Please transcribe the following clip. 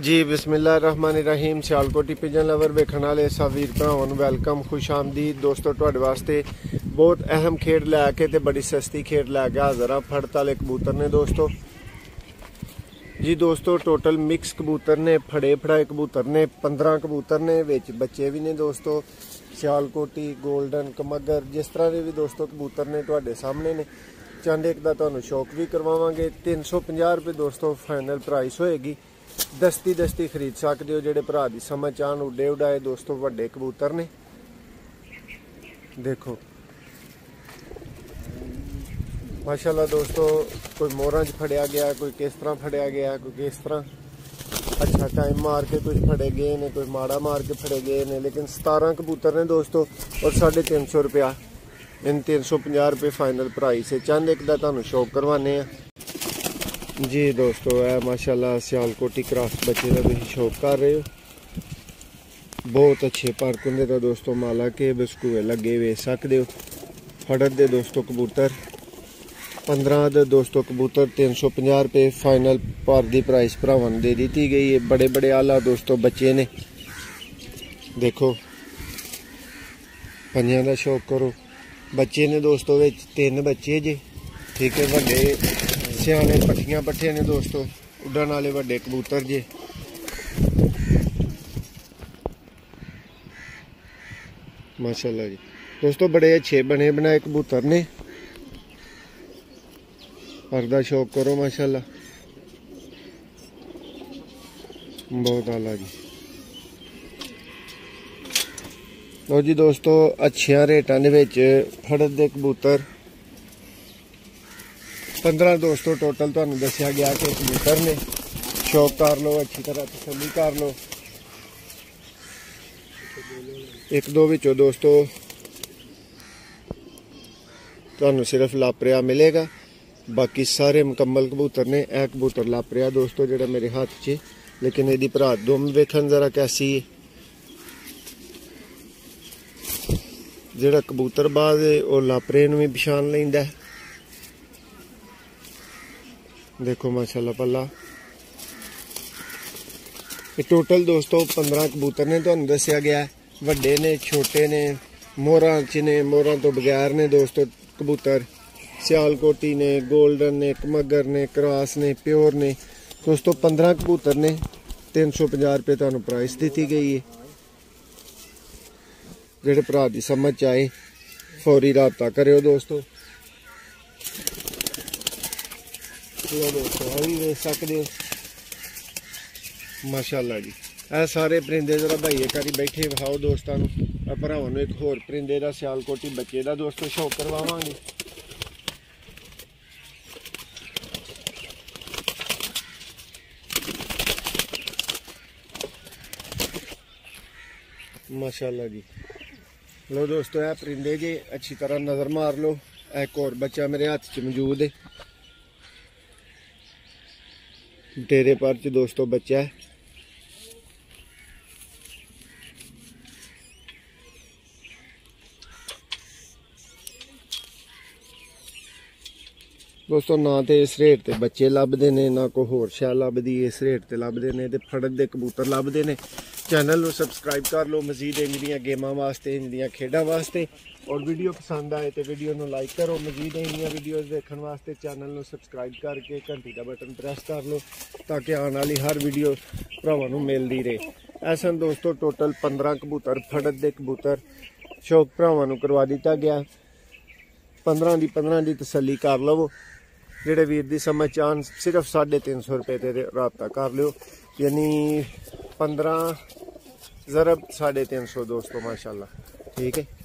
जी बिस्मिल्लाहिर्रहमानिर्रहीम। Sialkoti pigeon lover वेखण वाले सब वीर भरावां नूं वेलकम, खुश आमदीद। दोस्तों तुहाडे वास्ते बहुत अहम खेड लैके ते बड़ी सस्ती खेड लैके हाज़र हाँ। फड़त वाले कबूतर ने दोस्तों जी। दोस्तों टोटल मिक्स कबूतर ने, फड़े फड़ाए कबूतर ने, 15 कबूतर ने, विच बच्चे भी ने दोस्तों। सियालकोटी, गोल्डन, कमगर, जिस तरह के भी दोस्तों कबूतर ने तुहाडे सामने ने। चंद एक दा तुहानूं शौक भी करवावांगे। 350 रुपये दोस्तों फाइनल प्राइस होएगी। दस्ती खरीद सकते हो। जेडे भरा दी समझ आन उड्डे उड़ाए दोस्तों वड्डे कबूतर ने। देखो माशाल्लाह दोस्तों, कोई मोहरां च फड़िया गया, कोई किस तरह फड़िया गया, कोई किस तरह अच्छा टाइम मार के कुछ फड़े गए ने, कोई माड़ा मार के फड़े गए ने। लेकिन 17 कबूतर ने दोस्तों और 350 रुपया, इन 350 रुपये फाइनल प्राइस है। चंद एक दा तुहानूं शौक करवाने हैं जी दोस्तों। है माशाल्लाह सियालकोटी क्रॉस बच्चे का तुम शौक कर रहे हो। बहुत अच्छे पार्क होंगे तो दोस्तों माला के बस्कूए लगे वेच सकते हो। फड़त दे दोस्तों कबूतर 15 दे दोस्तों कबूतर 350 रुपये फाइनल पर दी प्राइस भरावां दे दी गई है। बड़े बड़े आला दोस्तों बच्चे ने। देखो पंजियां का शौक करो। बच्चे ने दोस्तों 3 बच्चे जे, ठीक है। वड्डे सियाने पट्ठियां पट्ठे ने दोस्तों, उड़न वाले वड्डे कबूतर जे। माशाल्लाह जी दोस्तों, बड़े अच्छे बने बनाए कबूतर ने। पर्दा शौक करो माशाल्लाह, बहुत आला जी। लो जी दोस्तों, अच्छिया रेटां दे विच फड़त दे कबूतर 15 दोस्तों टोटल तुहानूं दस्सिया गया कि कबूतर ने। शौक कर लो, अच्छी तरह तसल्ली कर लो। एक दो विचों दोस्तों तुहानूं सिर्फ लापरिया मिलेगा, बाकी सारे मुकम्मल कबूतर ने। यह कबूतर लापरिया दोस्तों जिहड़ा मेरे हाथ च, लेकिन इहदी भरा दुम वेखन जरा कैसी है। जिहड़ा कबूतर बाज है वह लापरे नूं भी पछाण लैंदा है। देखो माशाल्लाह पल्ला। ये टोटल दोस्तों 15 कबूतर ने तुहानूं दस्सिया गया है। वड्डे ने, छोटे ने, मोहरां च ने, मोहरां तो बगैर ने दोस्तों कबूतर। सियालकोटी ने, गोल्डन ने, कमगर ने, क्रॉस ने, प्योर ने दोस्तों। 15 कबूतर ने, 350 रुपये तुहानूं प्राइस दी गई है। जेडे भरा दी समझ आए फौरी राबता करो दोस्तों। दोस्तों भी देख सकते हो माशाल्लाह जी। ए सारे परिंदे जरा भाई एक बारी बैठे विखाओ दोस्तों। भरावां नूं एक होर परिंदे का सियालकोटी बच्चे का दोस्तों शौक करवावांगे। माशाल्लाह जी। लो दोस्तों, यह परिंदे जे अच्छी तरह नज़र मार लो। एक और बच्चा मेरे हाथ च मौजूद है। डेरे पर च दोस्तों बच्चा है। दोस्तों ना तो इस रेट ते बच्चे लभदे ने, ना कोई होर शै लभदी इस रेट ते लभदे ने। ते फड़त दे कबूतर लभदे ने। चैनल नूं सबसक्राइब कर लो मजीद इंज दियां गेमां वास्ते, इंज दियां खेडां वास्ते। और वीडियो पसंद आए तो वीडियो नूं लाइक करो। मजीद इंज दियां वीडियोज़ देखने वास्ते चैनल नूं सबसक्राइब करके घंटी का बटन प्रेस कर लो, ताकि आने वाली हर वीडियो भरावां नूं मिलदी रहे। ऐसा दोस्तों टोटल 15 कबूतर फड़त दे कबूतर शौक भरावां नूं करवा दिता गया। 15 दी तसल्ली कर लवो। जेडे वीर दी समझ आन सिर्फ 350 रुपये ते राबता कर लियो, यानी 15 ज़रब 350 दोस्तों माशाल्लाह, ठीक है।